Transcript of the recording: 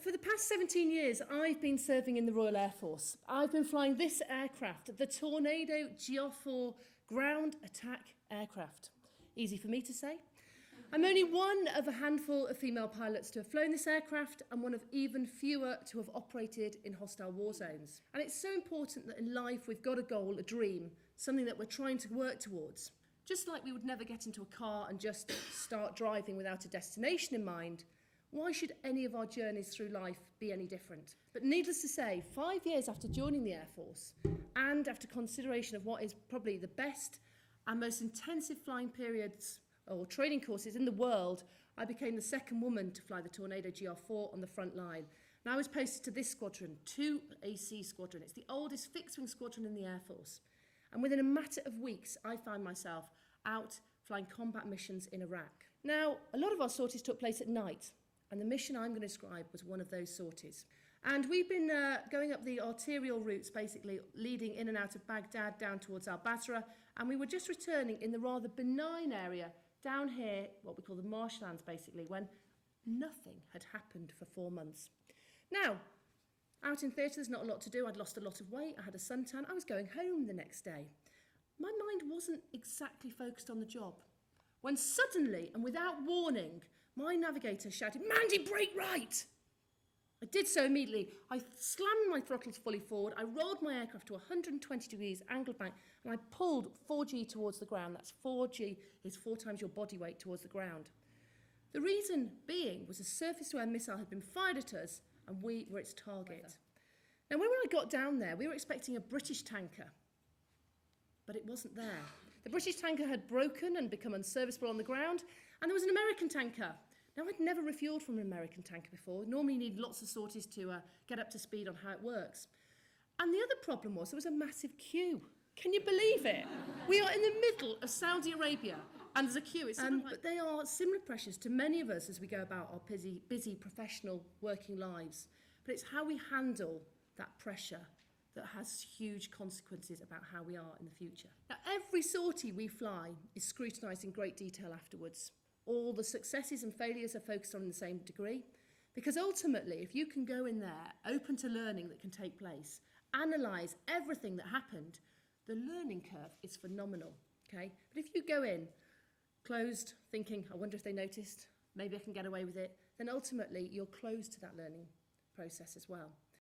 For the past 17 years, I've been serving in the Royal Air Force. I've been flying this aircraft, the Tornado GR4 ground attack aircraft. Easy for me to say. I'm only one of a handful of female pilots to have flown this aircraft and one of even fewer to have operated in hostile war zones. And it's so important that in life we've got a goal, a dream, something that we're trying to work towards. Just like we would never get into a car and just start driving without a destination in mind, why should any of our journeys through life be any different? But needless to say, 5 years after joining the Air Force and after consideration of what is probably the best and most intensive flying periods or training courses in the world, I became the second woman to fly the Tornado GR4 on the front line. And I was posted to this squadron, 2AC Squadron. It's the oldest fixed-wing squadron in the Air Force. And within a matter of weeks, I found myself out flying combat missions in Iraq. Now, a lot of our sorties took place at night, and the mission I'm going to describe was one of those sorties. And we've been going up the arterial routes, basically leading in and out of Baghdad down towards al-Basra, and we were just returning in the rather benign area down here, what we call the marshlands, basically, when nothing had happened for 4 months. Now, out in theatre, there's not a lot to do. I'd lost a lot of weight. I had a suntan. I was going home the next day. My mind wasn't exactly focused on the job, when suddenly, and without warning, my navigator shouted, "Mandy, brake right!" I did so immediately. I slammed my throttles fully forward. I rolled my aircraft to 120 degrees angled bank, and I pulled 4G towards the ground. That's 4G is 4 times your body weight towards the ground. The reason being was a surface-to-air missile had been fired at us, and we were its target. Now, when I got down there, we were expecting a British tanker, but it wasn't there. The British tanker had broken and become unserviceable on the ground, and there was an American tanker. Now, I'd never refueled from an American tanker before. Normally you need lots of sorties to get up to speed on how it works. And the other problem was there was a massive queue. Can you believe it? We are in the middle of Saudi Arabia, and there's a queue. But they are similar pressures to many of us as we go about our busy professional working lives. But it's how we handle that pressure that has huge consequences about how we are in the future. Now, every sortie we fly is scrutinised in great detail afterwards. All the successes and failures are focused on in the same degree. Because ultimately, if you can go in there, open to learning that can take place, analyse everything that happened, the learning curve is phenomenal, okay? But if you go in closed, thinking, I wonder if they noticed, maybe I can get away with it, then ultimately you're closed to that learning process as well.